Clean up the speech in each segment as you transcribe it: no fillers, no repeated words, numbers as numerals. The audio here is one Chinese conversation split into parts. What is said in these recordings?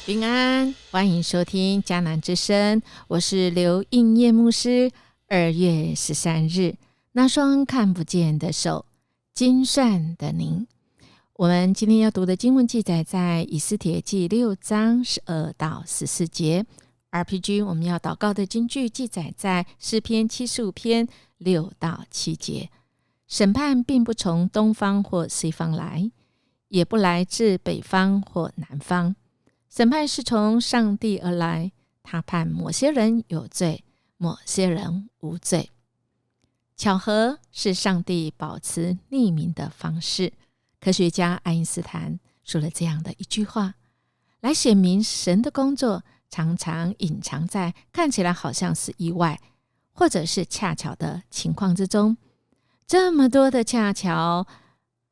平安，欢迎收听迦南之声，我是刘应叶牧师。2月13日，那双看不见的手，精算的您。我们今天要读的经文记载在以斯帖记6章12到14节。RPG 我们要祷告的经句记载在诗篇75篇6到7节。审判并不从东方或西方来，也不来自北方或南方。审判是从上帝而来，他判某些人有罪，某些人无罪。巧合是上帝保持匿名的方式。科学家爱因斯坦说了这样的一句话，来显明神的工作常常隐藏在看起来好像是意外或者是恰巧的情况之中。这么多的恰巧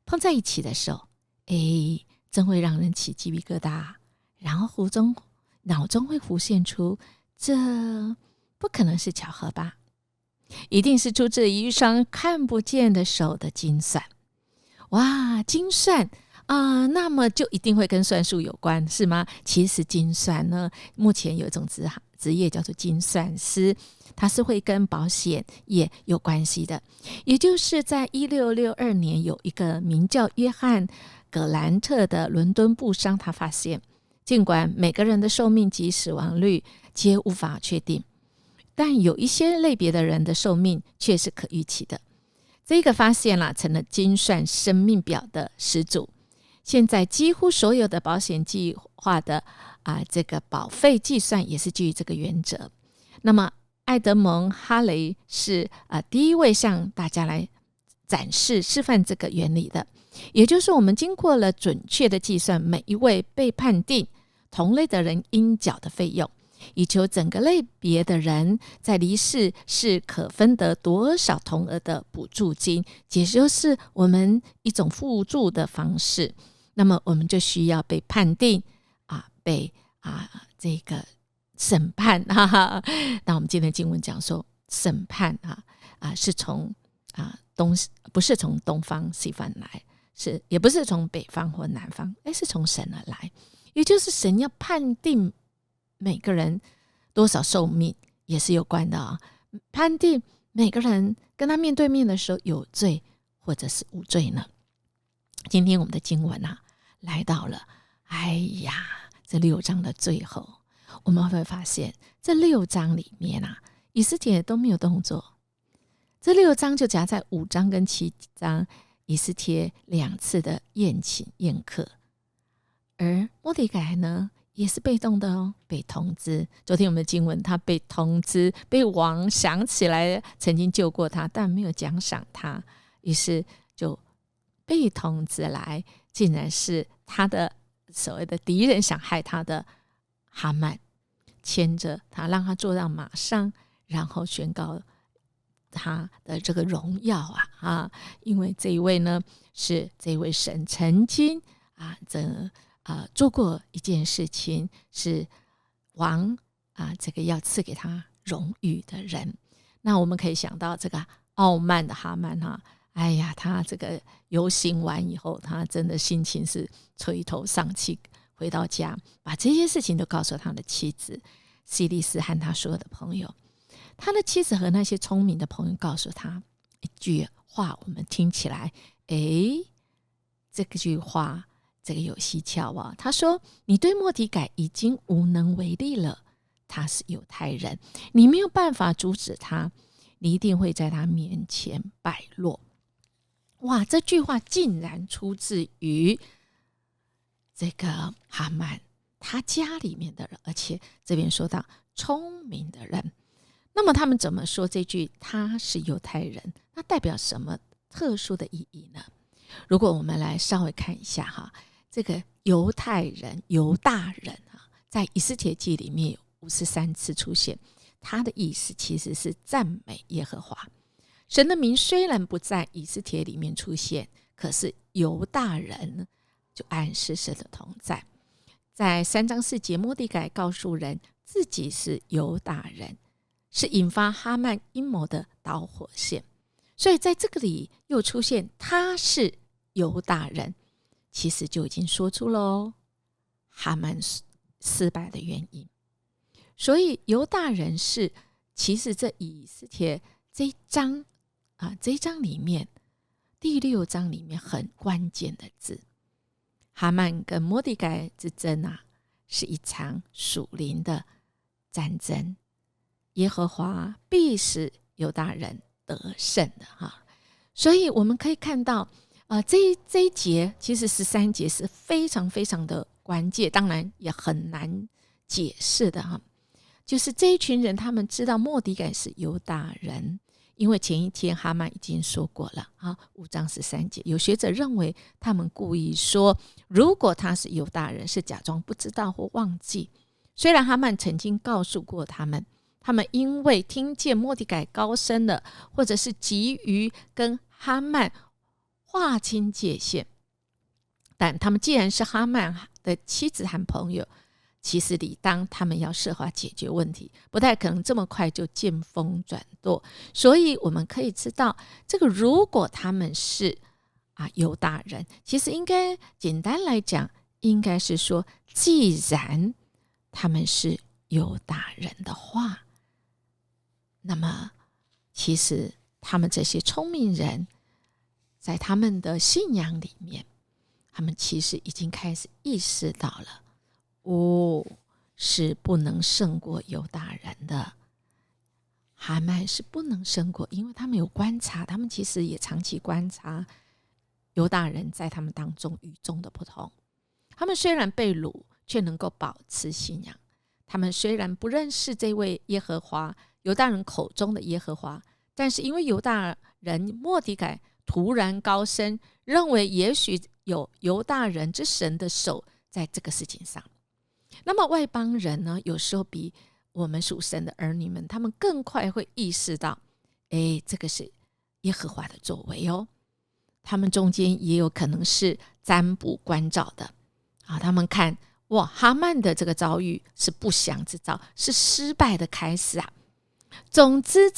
碰在一起的时候，真会让人起鸡皮疙瘩，然后脑中会浮现出，这不可能是巧合吧？一定是出自一双看不见的手的精算。哇，精算那么就一定会跟算术有关，是吗？其实精算呢，目前有一种职业叫做精算师，它是会跟保险业有关系的。也就是在1662年，有一个名叫约翰·葛兰特的伦敦布商，他发现尽管每个人的寿命及死亡率皆无法确定，但有一些类别的人的寿命却是可预期的。这个发现成了精算生命表的始祖。现在几乎所有的保险计划的这个保费计算也是基于这个原则。那么艾德蒙·哈雷是第一位向大家来示范这个原理的。也就是我们经过了准确的计算每一位被判定同类的人应缴的费用，以求整个类别的人在离世是可分得多少同额的补助金，也就是我们一种互助的方式。那么我们就需要被判定被这个审判那我们今天的经文讲说，审判是从不是从东方西方来，也不是从北方或南方，是从神而来。也就是神要判定每个人多少寿命也是有关的判定每个人跟他面对面的时候有罪或者是无罪呢？今天我们的经文来到了这6章的最后，我们会发现这6章里面以斯帖都没有动作。这6章就夹在5章跟7章以斯帖2次的宴请宴客，而末底改呢也是被动的被通知。昨天我们的经文，他被通知，被王想起来曾经救过他，但没有奖赏他，于是就被通知来，竟然是他的所谓的敌人想害他的哈曼，牵着他让他坐到马上，然后宣告他的这个荣耀因为这一位呢是这位神曾经做过一件事情，是王这个要赐给他荣誉的人。那我们可以想到这个傲慢的哈曼他这个游行完以后，他真的心情是垂头丧气，回到家把这些事情都告诉他的妻子希利斯和他所有的朋友。他的妻子和那些聪明的朋友告诉他一句话，我们听起来这个句话这个有蹊跷他说，你对末底改已经无能为力了，他是犹太人，你没有办法阻止他，你一定会在他面前败落。哇，这句话竟然出自于这个哈曼他家里面的人，而且这边说到聪明的人。那么他们怎么说这句他是犹太人，那代表什么特殊的意义呢？如果我们来稍微看一下这个犹太人犹大人在以斯帖记里面有53次出现，他的意思其实是赞美耶和华。神的名虽然不在以斯帖里面出现，可是犹大人就暗示神的同在。在3章4节，末底改告诉人自己是犹大人，是引发哈曼阴谋的导火线。所以在这个里又出现他是犹大人，其实就已经说出了哈曼失败的原因。所以犹大人是其实这以斯帖这一章里面第6章里面很关键的字。哈曼跟末底改之争是一场属灵的战争，耶和华必使犹大人得胜的所以我们可以看到这一节其实13节是非常非常的关键，当然也很难解释的就是这一群人他们知道末底改是犹大人，因为前一天哈曼已经说过了5章13节，有学者认为他们故意说如果他是犹大人是假装不知道或忘记，虽然哈曼曾经告诉过他们因为听见末底改高升了，或者是急于跟哈曼划清界限，但他们既然是哈曼的妻子和朋友，其实理当他们要设法解决问题，不太可能这么快就见风转舵。所以我们可以知道，这个如果他们是犹大人，其实应该简单来讲，应该是说，既然他们是犹大人的话，那么其实他们这些聪明人在他们的信仰里面，他们其实已经开始意识到了是不能胜过犹大人的。哈曼是不能胜过，因为他们有观察，他们其实也长期观察犹大人在他们当中与众的不同。他们虽然被掳，却能够保持信仰。他们虽然不认识这位耶和华，犹大人口中的耶和华，但是因为犹大人末底改突然高升，认为也许有犹大人之神的手在这个事情上。那么外邦人呢，有时候比我们属神的儿女们，他们更快会意识到这个是耶和华的作为他们中间也有可能是占卜关照的他们看哈曼的这个遭遇是不祥之兆，是失败的开始总之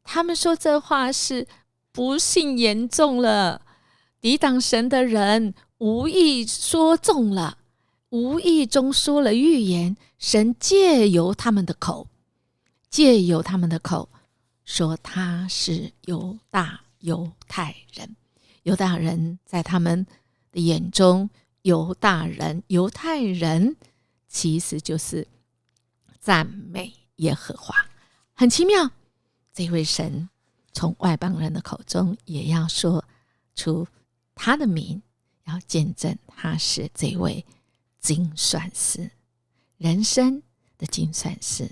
他们说这话是不幸严重了，抵挡神的人无意说中了，无意中说了预言，神借由他们的口说他是犹太人。犹大人在他们的眼中，犹太人其实就是赞美耶和华。很奇妙，这位神从外邦人的口中也要说出他的名，要见证他是这位精算师，人生的精算师，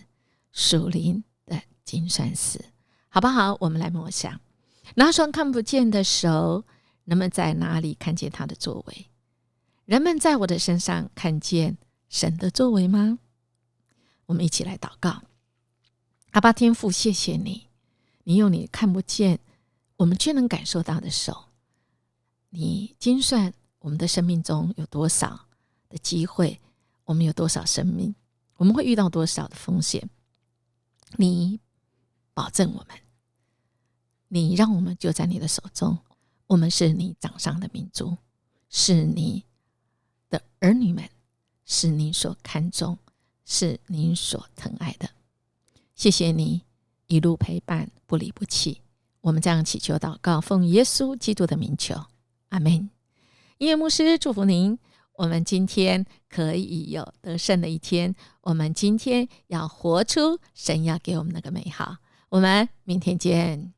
属灵的精算师，好不好？我们来默想，那双看不见的手，人们在哪里看见他的作为？人们在我的身上看见神的作为吗？我们一起来祷告。阿爸天父，谢谢你，你用你看不见我们却能感受到的手，你精算我们的生命中有多少的机会，我们有多少生命，我们会遇到多少的风险，你保证我们，你让我们就在你的手中，我们是你掌上的明珠，是你的儿女们，是你所看重，是你所疼爱的。谢谢你一路陪伴，不离不弃。我们这样祈求祷告，奉耶稣基督的名求，阿们。音乐牧师祝福您，我们今天可以有得胜的一天，我们今天要活出神要给我们那个美好。我们明天见。